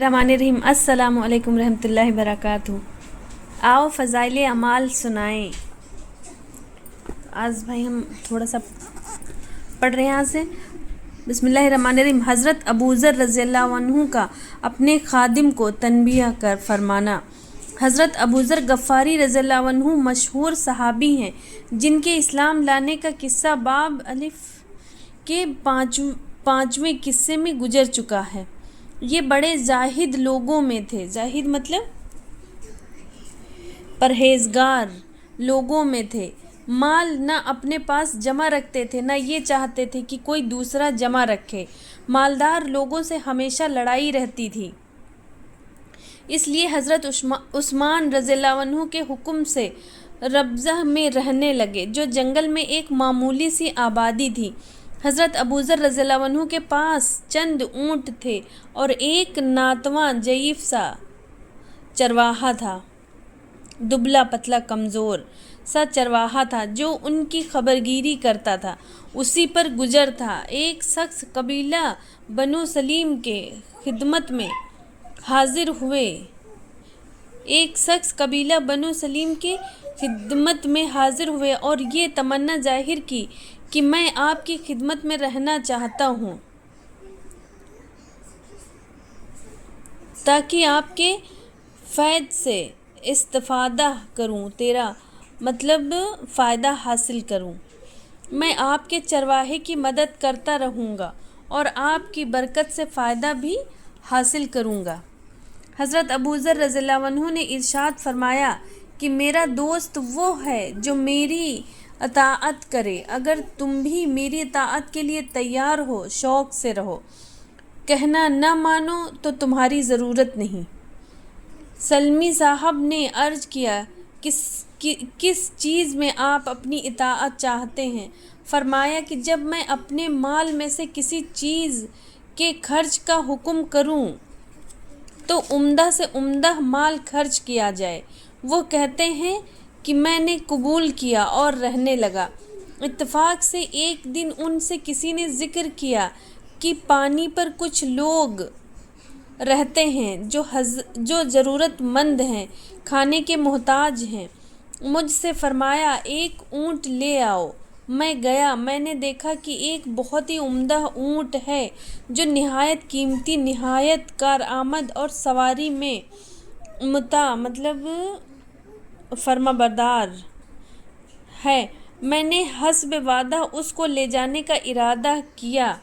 रहमान रहीम। अस्सलामु अलैकुम रहमतुल्लाहि बरकातहू। आओ फ़ज़ाइल अमाल सुनाएं। आज भाई हम थोड़ा सा पढ़ रहे हैं यहाँ से। बिस्मिल्लाहिर्रहमानिर्रहीम। हज़रत अबू ज़र रज़ियल्लाहु अन्हु का अपने खादिम को तनबीह कर फरमाना। हज़रत अबू ज़र गफ़ारी रज़ियल्लाहु अन्हु मशहूर सहाबी हैं जिनके इस्लाम लाने का किस्सा बाब अलिफ के पाँचवें किस्से में गुजर चुका है। ये बड़े जाहिद लोगों में थे। जाहिद मतलब परहेजगार लोगों में थे। माल न अपने पास जमा रखते थे, न ये चाहते थे कि कोई दूसरा जमा रखे। मालदार लोगों से हमेशा लड़ाई रहती थी। इसलिए हज़रत उस्मान रज़ियल्लाहु अन्हु के हुक्म से रब्ज़ह में रहने लगे, जो जंगल में एक मामूली सी आबादी थी। हज़रत अबू ज़र रज़ियल्लाहु अन्हु के पास चंद ऊँट थे और एक नातवां ज़ईफ़ सा चरवाहा था। दुबला पतला कमज़ोर सा चरवाहा था जो उनकी खबरगिरी करता था। उसी पर गुजर था। एक शख्स कबीला बनु सलीम के खिदमत में हाजिर हुए। और ये तमन्ना जाहिर की कि मैं आपकी खिदमत में रहना चाहता हूँ ताकि आपके फ़ैद से इस्तिफ़ादा करूँ, तेरा मतलब फ़ायदा हासिल करूँ। मैं आपके चरवाहे की मदद करता रहूँगा और आपकी बरकत से फ़ायदा भी हासिल करूँगा। हज़रत अबू ज़र रज़ियल्लाहु अन्हु ने इरशाद फरमाया कि मेरा दोस्त वो है जो मेरी अताअत करे। अगर तुम भी मेरी अताअत के लिए तैयार हो, शौक़ से रहो। कहना न मानो तो तुम्हारी ज़रूरत नहीं। सलमी साहब ने अर्ज़ किया, किस चीज़ में आप अपनी इताअत चाहते हैं? फरमाया कि जब मैं अपने माल में से किसी चीज़ के खर्च का हुक्म करूं तो उम्दा से उम्दा माल खर्च किया जाए। वो कहते हैं कि मैंने कबूल किया और रहने लगा। इत्तेफाक से एक दिन उनसे किसी ने ज़िक्र किया कि पानी पर कुछ लोग रहते हैं जो ज़रूरतमंद हैं, खाने के मोहताज हैं। मुझसे फरमाया एक ऊँट ले आओ। मैं गया। मैंने देखा कि एक बहुत ही उम्दा ऊँट है जो निहायत कीमती, निहायत कारआमद और सवारी में मतलब फर्माबरदार है। मैंने हस्ब वादा उसको ले जाने का इरादा किया,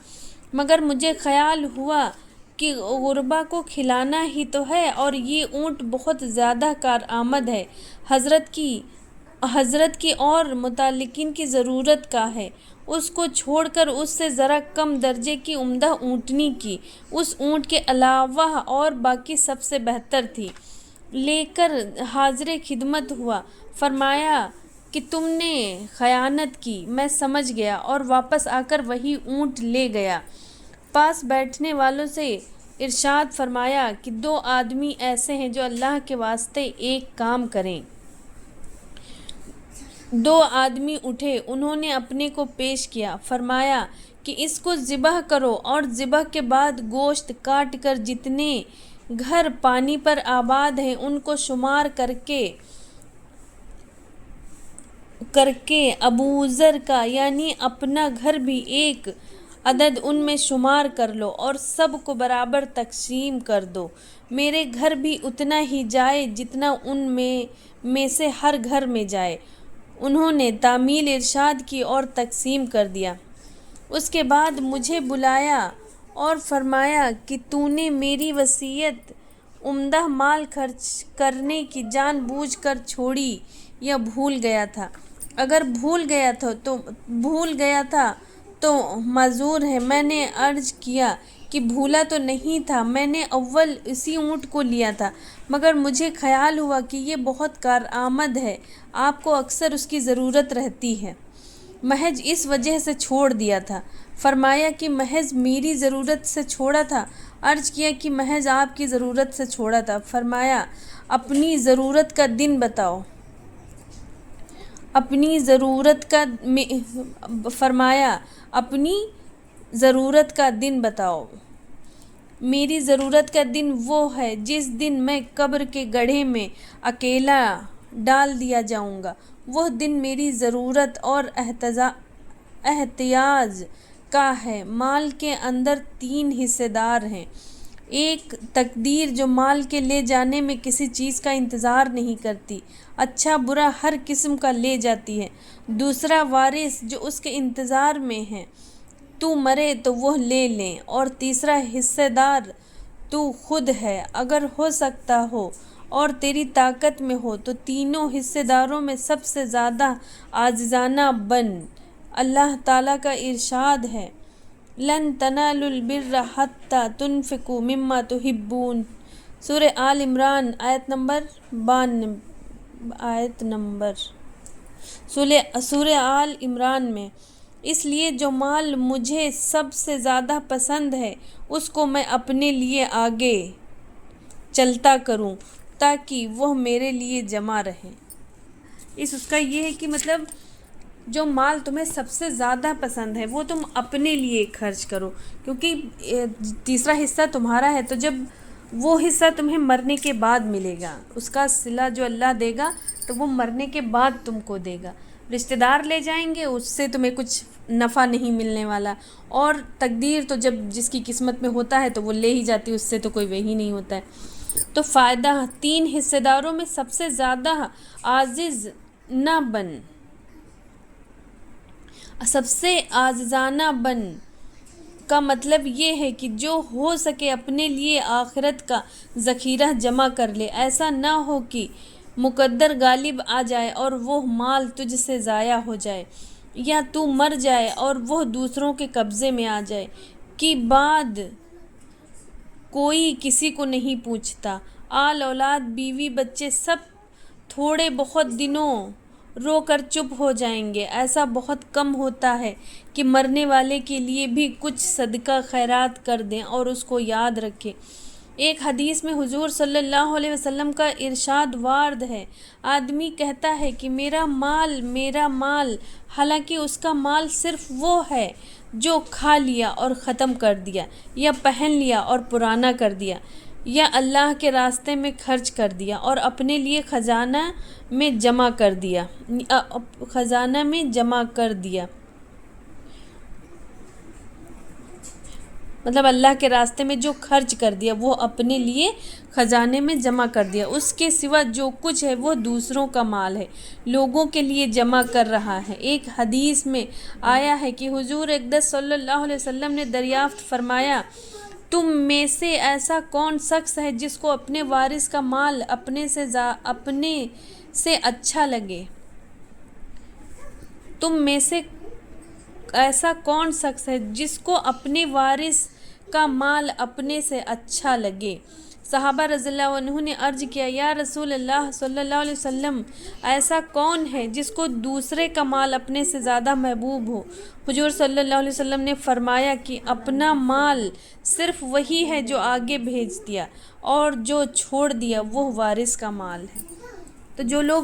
मगर मुझे ख़याल हुआ कि गुरबा को खिलाना ही तो है और ये ऊँट बहुत ज़्यादा कारआमद है। हज़रत की और मुतालिकीन की ज़रूरत का है। उसको छोड़कर उससे ज़रा कम दर्जे की उम्दा ऊँटनी की उस ऊँट के अलावा और बाकी सबसे बेहतर थी, लेकर हाज़िर खिदमत हुआ। फरमाया कि तुमने ख़यानत की। मैं समझ गया और वापस आकर वही ऊँट ले गया। पास बैठने वालों से इरशाद फरमाया कि 2 आदमी ऐसे हैं जो अल्लाह के वास्ते एक काम करें। 2 आदमी उठे, उन्होंने अपने को पेश किया। फरमाया कि इसको ज़िबह करो और ज़िबह के बाद गोश्त काट कर जितने घर पानी पर आबाद हैं उनको शुमार करके अबू ज़र का यानी अपना घर भी एक अदद उनमें शुमार कर लो और सब को बराबर तकसीम कर दो। मेरे घर भी उतना ही जाए जितना उनमें से हर घर में जाए। उन्होंने तामील इरशाद की और तकसीम कर दिया। उसके बाद मुझे बुलाया और फरमाया कि तूने मेरी वसीयत उम्दा माल खर्च करने की जानबूझकर छोड़ी या भूल गया था? अगर भूल गया था तो माजूर है। मैंने अर्ज़ किया कि भूला तो नहीं था, मैंने अव्वल इसी ऊँट को लिया था, मगर मुझे ख़याल हुआ कि ये बहुत कारआमद है, आपको अक्सर उसकी ज़रूरत रहती है, महज इस वजह से छोड़ दिया था। फरमाया कि महज मेरी ज़रूरत से छोड़ा था? अर्ज़ किया कि महज आपकी ज़रूरत से छोड़ा था। फरमाया अपनी ज़रूरत का दिन बताओ। अपनी ज़रूरत का दिन बताओ। میری ضرورت کا دن وہ ہے جس دن میں قبر کے گڑھے میں اکیلا ڈال دیا جاؤں گا۔ وہ دن میری ضرورت اور احتیاج کا ہے۔ مال کے اندر 3 حصے دار ہیں۔ ایک تقدیر جو مال کے لے جانے میں کسی چیز کا انتظار نہیں کرتی، اچھا برا ہر قسم کا لے جاتی ہے۔ دوسرا وارث جو اس کے انتظار میں ہیں، تو مرے تو وہ لے لیں۔ اور تیسرا حصہ دار تو خود ہے۔ اگر ہو سکتا ہو اور تیری طاقت میں ہو تو تینوں حصے داروں میں سب سے زیادہ عاجزانہ بن۔ اللہ تعالیٰ کا ارشاد ہے، لن تنالوا البر حتى تنفقوا مما تحبون۔ سورہ آل عمران آیت نمبر سورہ آل عمران میں۔ اس لیے جو مال مجھے سب سے زیادہ پسند ہے اس کو میں اپنے لیے آگے چلتا کروں تاکہ وہ میرے لیے جمع رہے۔ اس کا یہ ہے کہ مطلب جو مال تمہیں سب سے زیادہ پسند ہے وہ تم اپنے لیے خرچ کرو، کیونکہ تیسرا حصہ تمہارا ہے، تو جب وہ حصہ تمہیں مرنے کے بعد ملے گا، اس کا صلہ جو اللہ دے گا تو وہ مرنے کے بعد تم کو دے گا۔ رشتہ دار لے جائیں گے، اس سے تمہیں کچھ نفع نہیں ملنے والا، اور تقدیر تو جب جس کی قسمت میں ہوتا ہے تو وہ لے ہی جاتی، اس سے تو کوئی وہی نہیں ہوتا ہے۔ تو فائدہ 3 حصے داروں میں سب سے زیادہ عاجز نہ بن، سب سے عاجزانہ بن کا مطلب یہ ہے کہ جو ہو سکے اپنے لیے آخرت کا ذخیرہ جمع کر لے۔ ایسا نہ ہو کہ مقدر غالب آ جائے اور وہ مال تجھ سے ضائع ہو جائے، یا تو مر جائے اور وہ دوسروں کے قبضے میں آ جائے کہ بعد کوئی کسی کو نہیں پوچھتا۔ آل اولاد بیوی بچے سب تھوڑے بہت دنوں رو کر چپ ہو جائیں گے۔ ایسا بہت کم ہوتا ہے کہ مرنے والے کے لیے بھی کچھ صدقہ خیرات کر دیں اور اس کو یاد رکھیں۔ ایک حدیث میں حضور صلی اللہ علیہ وسلم کا ارشاد وارد ہے، آدمی کہتا ہے کہ میرا مال، حالانکہ اس کا مال صرف وہ ہے جو کھا لیا اور ختم کر دیا، یا پہن لیا اور پرانا کر دیا، یا اللہ کے راستے میں خرچ کر دیا اور اپنے لیے خزانہ میں جمع کر دیا۔ مطلب اللہ کے راستے میں جو خرچ کر دیا وہ اپنے لیے خزانے میں جمع کر دیا، اس کے سوا جو کچھ ہے وہ دوسروں کا مال ہے، لوگوں کے لیے جمع کر رہا ہے۔ ایک حدیث میں آیا ہے کہ حضور اقدس صلی اللہ علیہ وسلم نے دریافت فرمایا، تم میں سے ایسا کون شخص ہے جس کو اپنے وارث کا مال اپنے سے اچھا لگے؟ تم میں سے ایسا کون شخص ہے جس کو اپنے وارث کا مال اپنے سے اچھا لگے؟ صحابہ رضی اللہ عنہ نے عرض کیا، یا رسول اللہ صلی اللہ علیہ وسلم، ایسا کون ہے جس کو دوسرے کا مال اپنے سے زیادہ محبوب ہو؟ حضور صلی اللہ علیہ وسلم نے فرمایا کہ اپنا مال صرف وہی ہے جو آگے بھیج دیا، اور جو چھوڑ دیا وہ وارث کا مال ہے۔ تو جو لوگ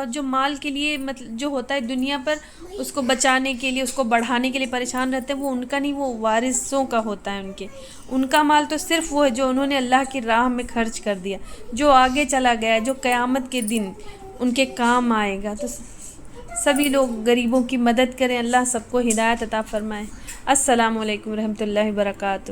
جو مال کے لیے جو ہوتا ہے دنیا پر اس کو بچانے کے لیے، اس کو بڑھانے کے لیے پریشان رہتے ہیں، وہ ان کا نہیں، وہ وارثوں کا ہوتا ہے۔ ان کا مال تو صرف وہ ہے جو انہوں نے اللہ کی راہ میں خرچ کر دیا، جو آگے چلا گیا، جو قیامت کے دن ان کے کام آئے گا۔ تو سبھی لوگ غریبوں کی مدد کریں، اللہ سب کو ہدایت عطا فرمائے۔ السلام علیکم ورحمۃ اللہ وبرکاتہ۔